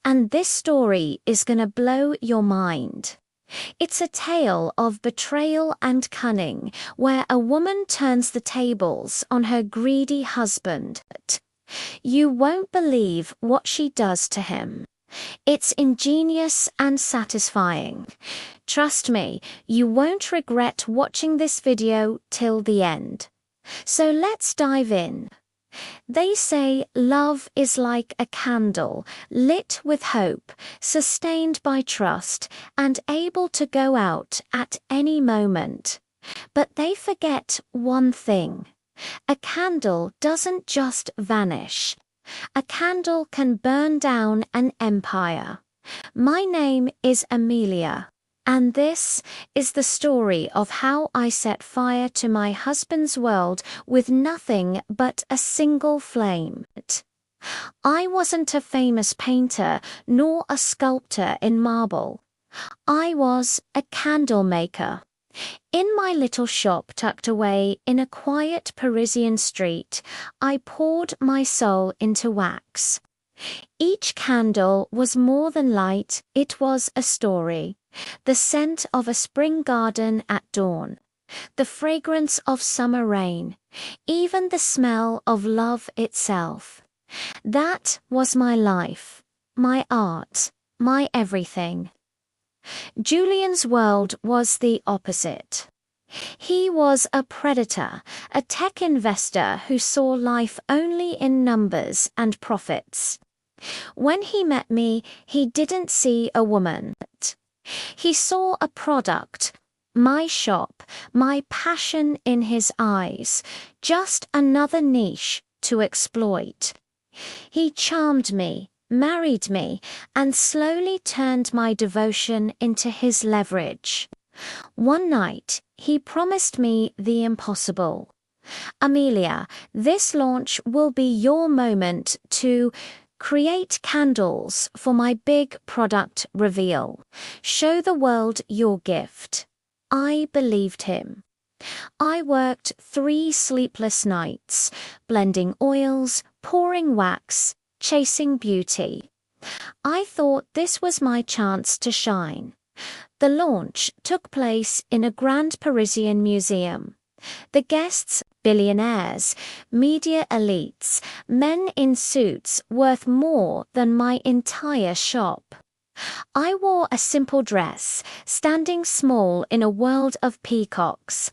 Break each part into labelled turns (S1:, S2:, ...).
S1: And this story is gonna blow your mind. It's a tale of betrayal and cunning, where a woman turns the tables on her greedy husband. You won't believe what she does to him. It's ingenious and satisfying. Trust me, you won't regret watching this video till the end. So let's dive in. They say love is like a candle, lit with hope, sustained by trust, and able to go out at any moment. But they forget one thing. A candle doesn't just vanish. A candle can burn down an empire. My name is Amelia, and this is the story of how I set fire to my husband's world with nothing but a single flame. I wasn't a famous painter nor a sculptor in marble. I was a candle maker. In my little shop tucked away in a quiet Parisian street, I poured my soul into wax. Each candle was more than light, it was a story. The scent of a spring garden at dawn, the fragrance of summer rain, even the smell of love itself. That was my life, my art, my everything. Julian's world was the opposite. He was a predator, a tech investor who saw life only in numbers and profits. When he met me, he didn't see a woman. He saw a product, my shop, my passion in his eyes, just another niche to exploit. He charmed me, married me, and slowly turned my devotion into his leverage. One night, he promised me the impossible. Amelia, this launch will be your moment to create candles for my big product reveal. Show the world your gift. I believed him. I worked 3 sleepless nights, blending oils, pouring wax, chasing beauty. I thought this was my chance to shine. The launch took place in a grand Parisian museum. The guests, billionaires, media elites, men in suits worth more than my entire shop. I wore a simple dress, standing small in a world of peacocks.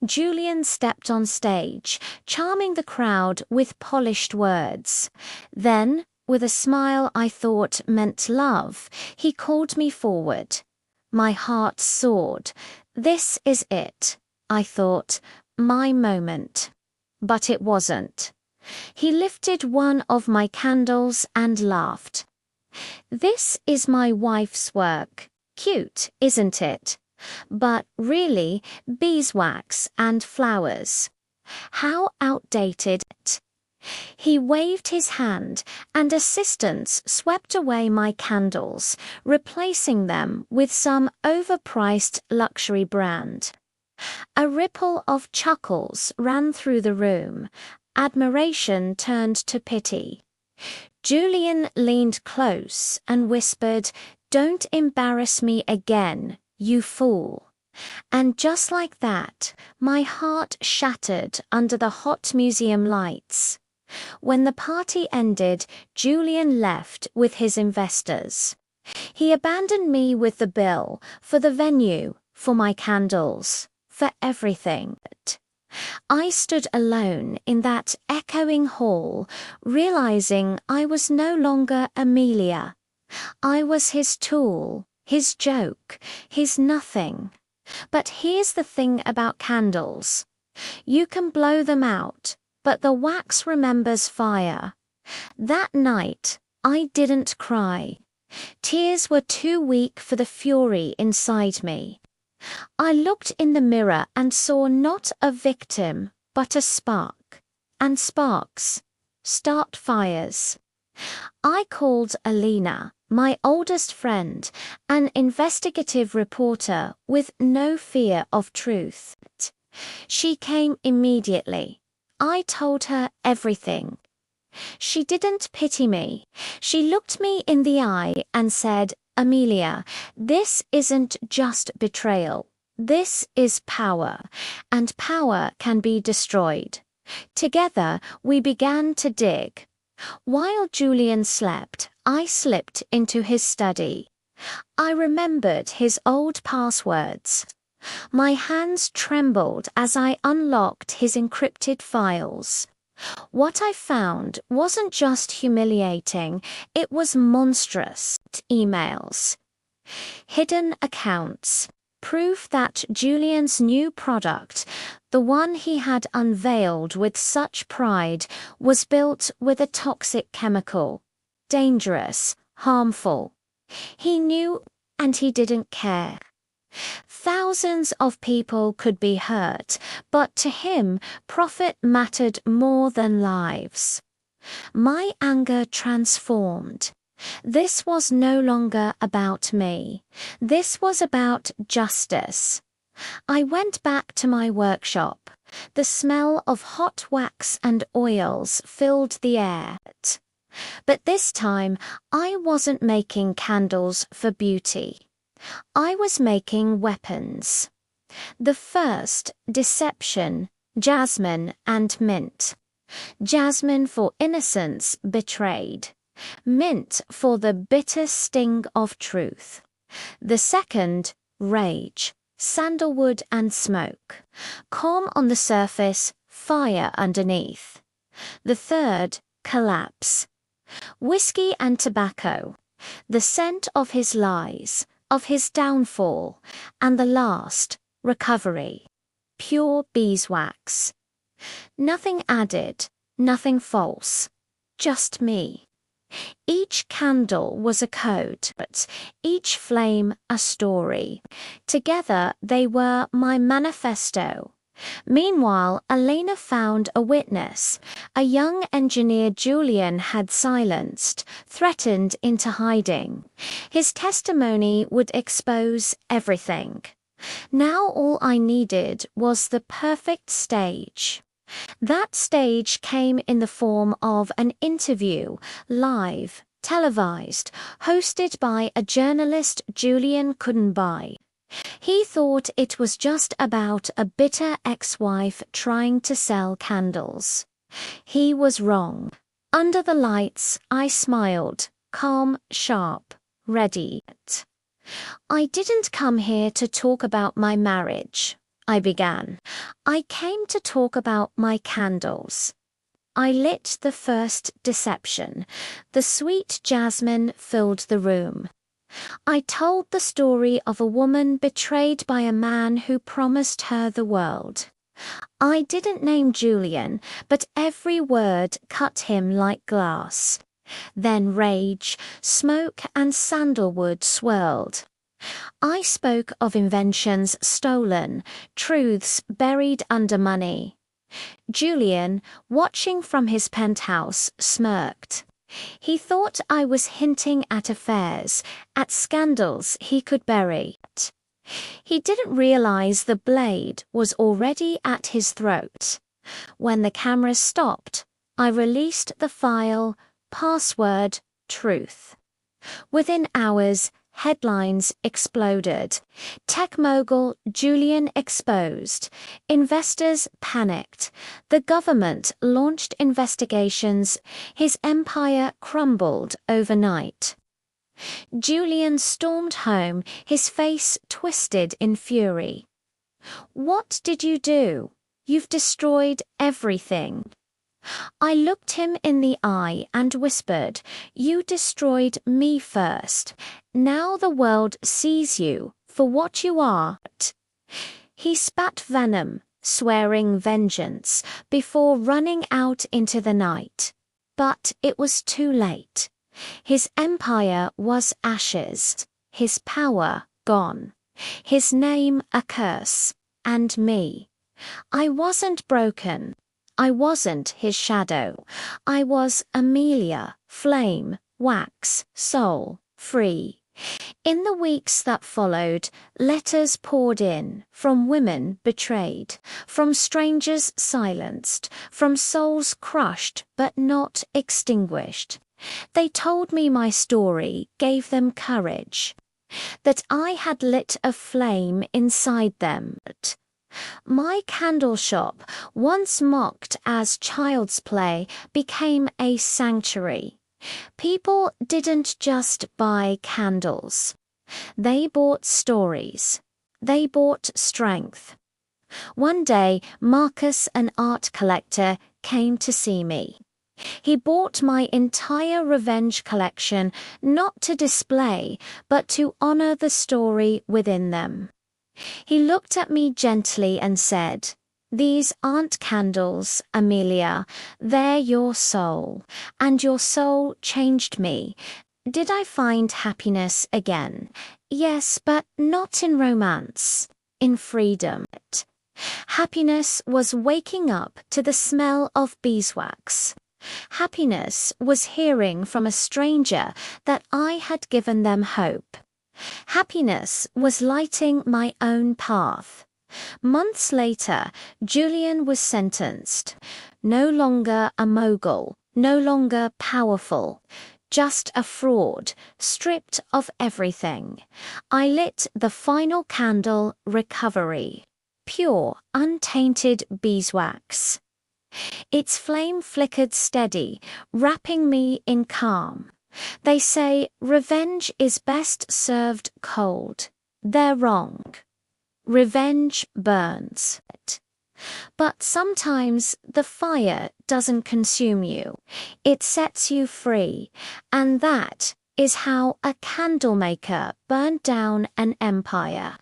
S1: Julian stepped on stage, charming the crowd with polished words. Then, with a smile I thought meant love, he called me forward. My heart soared. This is it, I thought, my moment. But it wasn't. He lifted one of my candles and laughed. This is my wife's work. Cute, isn't it? But really, beeswax and flowers. How outdated. He waved his hand, and assistants swept away my candles, replacing them with some overpriced luxury brand. A ripple of chuckles ran through the room. Admiration turned to pity. Julian leaned close and whispered, "Don't embarrass me again, you fool." And just like that, my heart shattered under the hot museum lights. When the party ended, Julian left with his investors. He abandoned me with the bill for the venue, for my candles, for everything. I stood alone in that echoing hall, realizing I was no longer Amelia. I was his tool, his joke, his nothing. But here's the thing about candles. You can blow them out, but the wax remembers fire. That night, I didn't cry. Tears were too weak for the fury inside me. I looked in the mirror and saw not a victim, but a spark. And sparks start fires. I called Alina, my oldest friend, an investigative reporter with no fear of truth. She came immediately. I told her everything. She didn't pity me. She looked me in the eye and said, "Amelia, this isn't just betrayal. This is power, and power can be destroyed." Together, we began to dig. While Julian slept, I slipped into his study. I remembered his old passwords. My hands trembled as I unlocked his encrypted files. What I found wasn't just humiliating, it was monstrous. Emails, hidden accounts, proof that Julian's new product, the one he had unveiled with such pride, was built with a toxic chemical. Dangerous, harmful. He knew, and he didn't care. Thousands of people could be hurt, but to him, profit mattered more than lives. My anger transformed. This was no longer about me. This was about justice. I went back to my workshop. The smell of hot wax and oils filled the air. But this time, I wasn't making candles for beauty. I was making weapons. The first, deception, jasmine and mint. Jasmine for innocence betrayed. Mint for the bitter sting of truth. The second, rage, sandalwood and smoke. Calm on the surface, fire underneath. The third, collapse. Whiskey and tobacco. The scent of his lies, of his downfall, and the last, recovery. Pure beeswax. Nothing added, nothing false, just me. Each candle was a code, but each flame a story. Together they were my manifesto. Meanwhile, Elena found a witness, a young engineer Julian had silenced, threatened into hiding. His testimony would expose everything. Now all I needed was the perfect stage. That stage came in the form of an interview, live, televised, hosted by a journalist Julian couldn't buy. He thought it was just about a bitter ex-wife trying to sell candles. He was wrong. Under the lights, I smiled, calm, sharp, ready. "I didn't come here to talk about my marriage," I began. "I came to talk about my candles." I lit the first deception. The sweet jasmine filled the room. I told the story of a woman betrayed by a man who promised her the world. I didn't name Julian, but every word cut him like glass. Then rage, smoke and sandalwood swirled. I spoke of inventions stolen, truths buried under money. Julian, watching from his penthouse, smirked. He thought I was hinting at affairs, at scandals he could bury. He didn't realize the blade was already at his throat. When the cameras stopped, I released the file, password, truth. Within hours, headlines exploded. Tech mogul Julian exposed. Investors panicked. The government launched investigations. His empire crumbled overnight. Julian stormed home, his face twisted in fury. "What did you do? You've destroyed everything." I looked him in the eye and whispered, "You destroyed me first. Now the world sees you for what you are." He spat venom, swearing vengeance, before running out into the night. But it was too late. His empire was ashes, his power gone, his name a curse, and me. I wasn't broken. I wasn't his shadow. I was Amelia, flame, wax, soul, free. In the weeks that followed, letters poured in from women betrayed, from strangers silenced, from souls crushed but not extinguished. They told me my story gave them courage, that I had lit a flame inside them. My candle shop, once mocked as child's play, became a sanctuary. People didn't just buy candles. They bought stories. They bought strength. One day, Marcus, an art collector, came to see me. He bought my entire revenge collection, not to display, but to honor the story within them. He looked at me gently and said, "These aren't candles, Amelia, they're your soul, and your soul changed me. Did I find happiness again? Yes, but not in romance, in freedom." Happiness was waking up to the smell of beeswax. Happiness was hearing from a stranger that I had given them hope. Happiness was lighting my own path. Months later, Julian was sentenced. No longer a mogul, no longer powerful, just a fraud, stripped of everything. I lit the final candle, recovery. Pure, untainted beeswax. Its flame flickered steady, wrapping me in calm. They say revenge is best served cold. They're wrong. Revenge burns. But sometimes the fire doesn't consume you. It sets you free. And that is how a candle maker burned down an empire.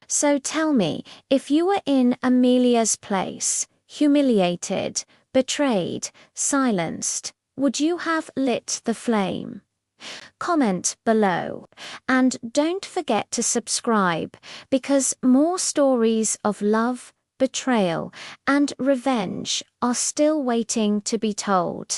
S1: So tell me, if you were in Amelia's place, humiliated, betrayed, silenced, would you have lit the flame? Comment below, and don't forget to subscribe, because more stories of love, betrayal, and revenge are still waiting to be told.